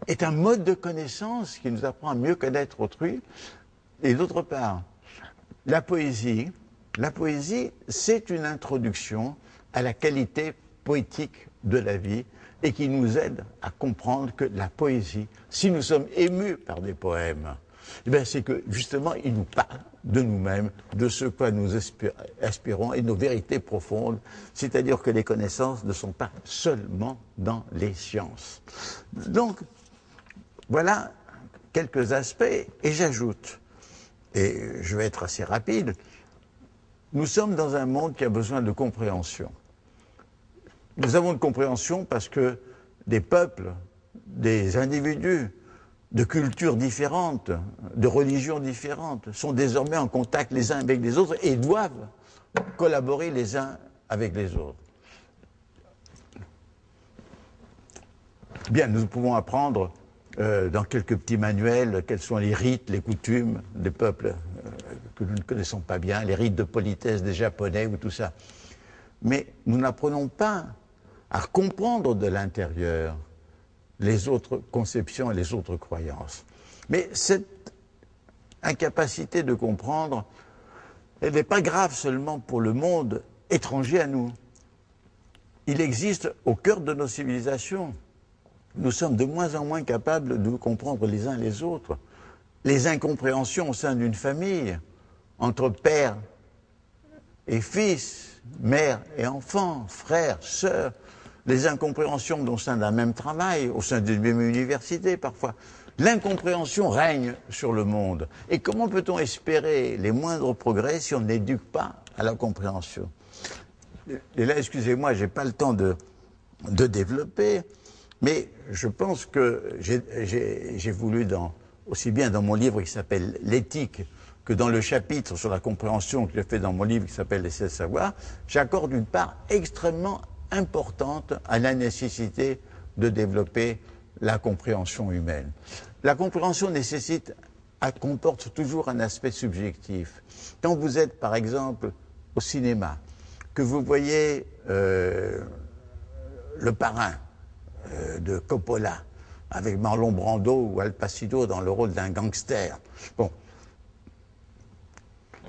est un mode de connaissance qui nous apprend à mieux connaître autrui. Et d'autre part, la poésie, c'est une introduction à la qualité poétique de la vie et qui nous aide à comprendre que la poésie, si nous sommes émus par des poèmes, eh bien c'est que justement ils nous parlent de nous-mêmes, de ce quoi nous aspirons et de nos vérités profondes, c'est-à-dire que les connaissances ne sont pas seulement dans les sciences. Donc, voilà quelques aspects, et j'ajoute, et je vais être assez rapide, nous sommes dans un monde qui a besoin de compréhension. Nous avons de compréhension parce que des peuples, des individus, de cultures différentes, de religions différentes, sont désormais en contact les uns avec les autres et doivent collaborer les uns avec les autres. Bien, nous pouvons apprendre dans quelques petits manuels quels sont les rites, les coutumes des peuples que nous ne connaissons pas bien, les rites de politesse des Japonais ou tout ça. Mais nous n'apprenons pas à comprendre de l'intérieur les autres conceptions et les autres croyances. Mais cette incapacité de comprendre, elle n'est pas grave seulement pour le monde étranger à nous. Il existe au cœur de nos civilisations. Nous sommes de moins en moins capables de comprendre les uns les autres. Les incompréhensions au sein d'une famille, entre père et fils, mère et enfant, frère, sœur, les incompréhensions au sein d'un même travail, au sein d'une même université parfois. L'incompréhension règne sur le monde. Et comment peut-on espérer les moindres progrès si on n'éduque pas à la compréhension? Et là, excusez-moi, je n'ai pas le temps de développer, mais je pense que j'ai voulu, aussi bien dans mon livre qui s'appelle L'éthique, que dans le chapitre sur la compréhension que j'ai fait dans mon livre qui s'appelle L'essai de savoir, j'accorde une part extrêmement importante à la nécessité de développer la compréhension humaine. La compréhension comporte toujours un aspect subjectif. Quand vous êtes, par exemple, au cinéma, que vous voyez Le Parrain de Coppola, avec Marlon Brando ou Al Pacino dans le rôle d'un gangster, bon,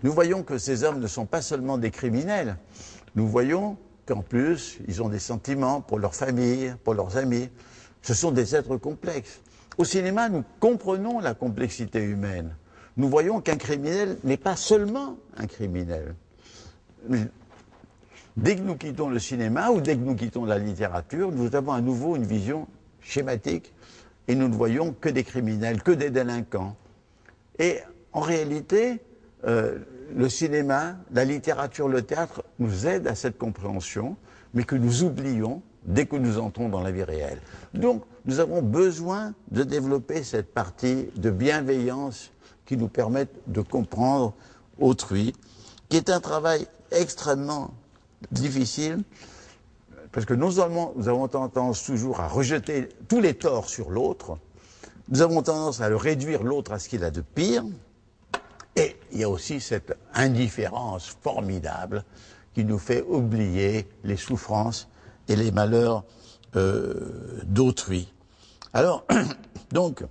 nous voyons que ces hommes ne sont pas seulement des criminels, nous voyons qu'en plus, ils ont des sentiments pour leur famille, pour leurs amis. Ce sont des êtres complexes. Au cinéma, nous comprenons la complexité humaine. Nous voyons qu'un criminel n'est pas seulement un criminel. Dès que nous quittons le cinéma ou dès que nous quittons la littérature, nous avons à nouveau une vision schématique et nous ne voyons que des criminels, que des délinquants. Et en réalité, le cinéma, la littérature, le théâtre nous aident à cette compréhension, mais que nous oublions dès que nous entrons dans la vie réelle. Donc, nous avons besoin de développer cette partie de bienveillance qui nous permette de comprendre autrui, qui est un travail extrêmement difficile, parce que non seulement nous avons tendance toujours à rejeter tous les torts sur l'autre, nous avons tendance à le réduire l'autre à ce qu'il a de pire, et il y a aussi cette indifférence formidable qui nous fait oublier les souffrances et les malheurs d'autrui. Alors, donc,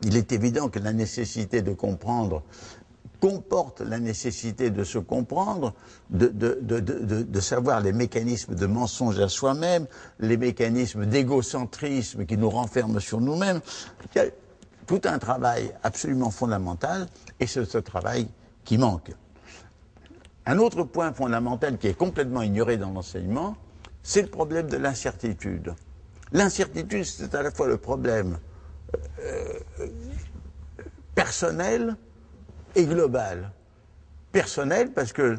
il est évident que la nécessité de comprendre comporte la nécessité de se comprendre, de savoir les mécanismes de mensonge à soi-même, les mécanismes d'égocentrisme qui nous renferment sur nous-mêmes. Il y a tout un travail absolument fondamental, et c'est ce travail qui manque. Un autre point fondamental qui est complètement ignoré dans l'enseignement, c'est le problème de l'incertitude. L'incertitude, c'est à la fois le problème personnel et global. Personnel, parce que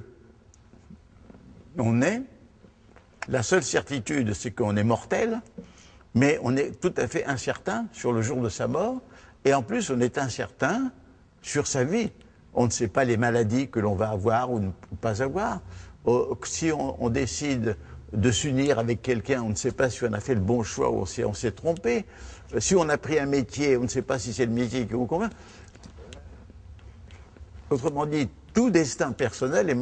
on est, la seule certitude, c'est qu'on est mortel, mais on est tout à fait incertain sur le jour de sa mort, et en plus, on est incertain sur sa vie. On ne sait pas les maladies que l'on va avoir ou ne pas avoir. Si on décide de s'unir avec quelqu'un, on ne sait pas si on a fait le bon choix ou si on s'est trompé. Si on a pris un métier, on ne sait pas si c'est le métier qui vous convient. Autrement dit, tout destin personnel est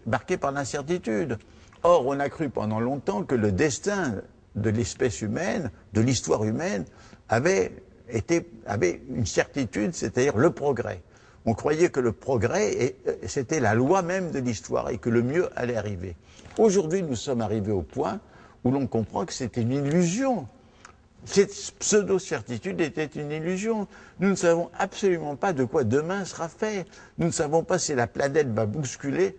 marqué par l'incertitude. Or, on a cru pendant longtemps que le destin de l'espèce humaine, de l'histoire humaine, avait avait une certitude, c'est-à-dire le progrès. On croyait que le progrès, c'était la loi même de l'histoire et que le mieux allait arriver. Aujourd'hui, nous sommes arrivés au point où l'on comprend que c'était une illusion. Cette pseudo-certitude était une illusion. Nous ne savons absolument pas de quoi demain sera fait. Nous ne savons pas si la planète va basculer,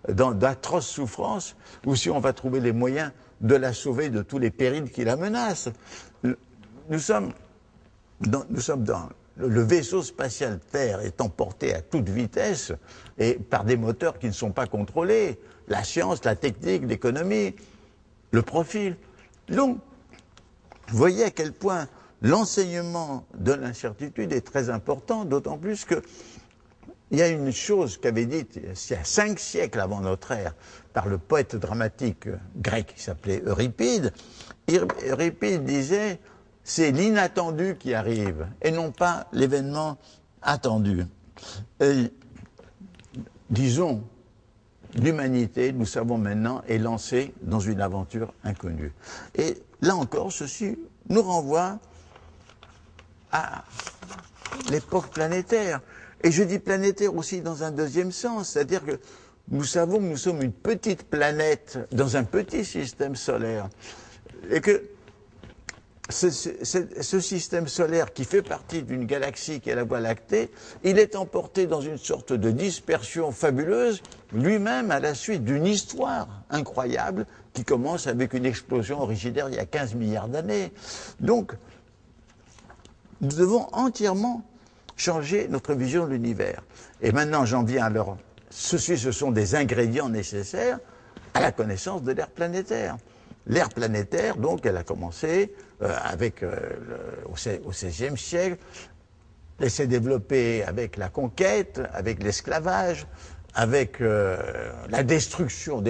dans d'atroces souffrances, ou si on va trouver les moyens de la sauver de tous les périls qui la menacent. Nous sommes dans le vaisseau spatial Terre est emporté à toute vitesse et par des moteurs qui ne sont pas contrôlés. La science, la technique, l'économie, le profil. Donc, vous voyez à quel point l'enseignement de l'incertitude est très important, d'autant plus que il y a une chose qu'avait dite il y a 5 siècles avant notre ère par le poète dramatique grec qui s'appelait Euripide. Euripide disait « c'est l'inattendu qui arrive et non pas l'événement attendu ». Disons, l'humanité, nous savons maintenant, est lancée dans une aventure inconnue. Et là encore, ceci nous renvoie à l'époque planétaire. Et je dis planétaire aussi dans un deuxième sens, c'est-à-dire que nous savons que nous sommes une petite planète dans un petit système solaire. Et que ce système solaire qui fait partie d'une galaxie qui est la Voie lactée, il est emporté dans une sorte de dispersion fabuleuse, lui-même à la suite d'une histoire incroyable qui commence avec une explosion originaire il y a 15 milliards d'années. Donc, nous devons entièrement changer notre vision de l'univers. Et maintenant, j'en viens à ce sont des ingrédients nécessaires à la connaissance de l'ère planétaire. L'ère planétaire, donc, elle a commencé au XVIe siècle. Elle s'est développée avec la conquête, avec l'esclavage, avec des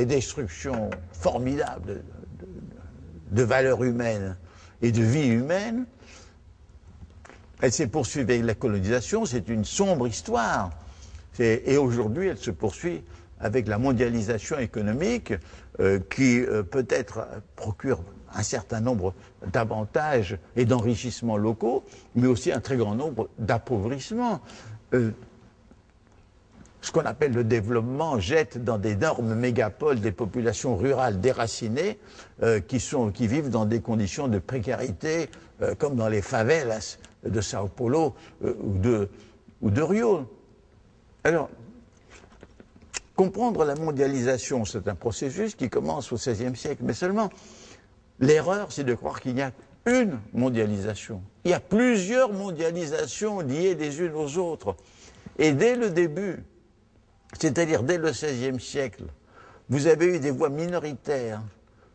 destructions formidables de valeurs humaines et de vie humaine. Elle s'est poursuivie avec la colonisation, c'est une sombre histoire. Et aujourd'hui, elle se poursuit avec la mondialisation économique qui peut-être procure un certain nombre d'avantages et d'enrichissements locaux, mais aussi un très grand nombre d'appauvissements. Ce qu'on appelle le développement jette dans d'énormes mégapoles des populations rurales déracinées qui vivent dans des conditions de précarité comme dans les favelas de Sao Paulo ou de Rio. Alors, comprendre la mondialisation, c'est un processus qui commence au XVIe siècle, mais seulement l'erreur, c'est de croire qu'il y a une mondialisation. Il y a plusieurs mondialisations liées les unes aux autres. Et dès le début, c'est-à-dire dès le XVIe siècle, vous avez eu des voix minoritaires,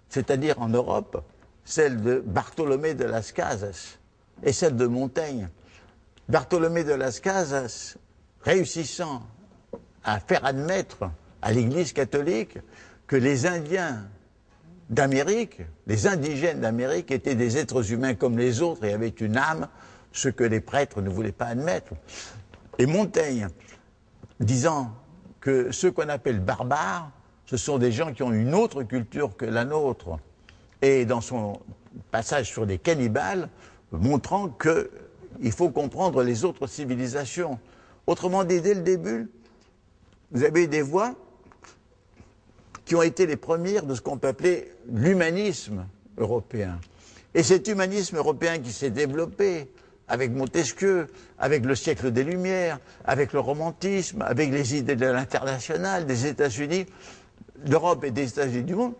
c'est-à-dire en Europe, celle de Bartolomé de Las Casas et celle de Montaigne. Bartolomé de Las Casas, réussissant à faire admettre à l'Église catholique que les Indiens d'Amérique, les indigènes d'Amérique étaient des êtres humains comme les autres et avaient une âme, ce que les prêtres ne voulaient pas admettre. Et Montaigne, disant que ceux qu'on appelle barbares, ce sont des gens qui ont une autre culture que la nôtre. Et dans son passage sur les cannibales, montrant qu'il faut comprendre les autres civilisations. Autrement dit, dès le début, vous avez eu des voix qui ont été les premières de ce qu'on peut appeler l'humanisme européen. Et cet humanisme européen qui s'est développé avec Montesquieu, avec le siècle des Lumières, avec le romantisme, avec les idées de l'international, des États-Unis, d'Europe et des États-Unis du monde,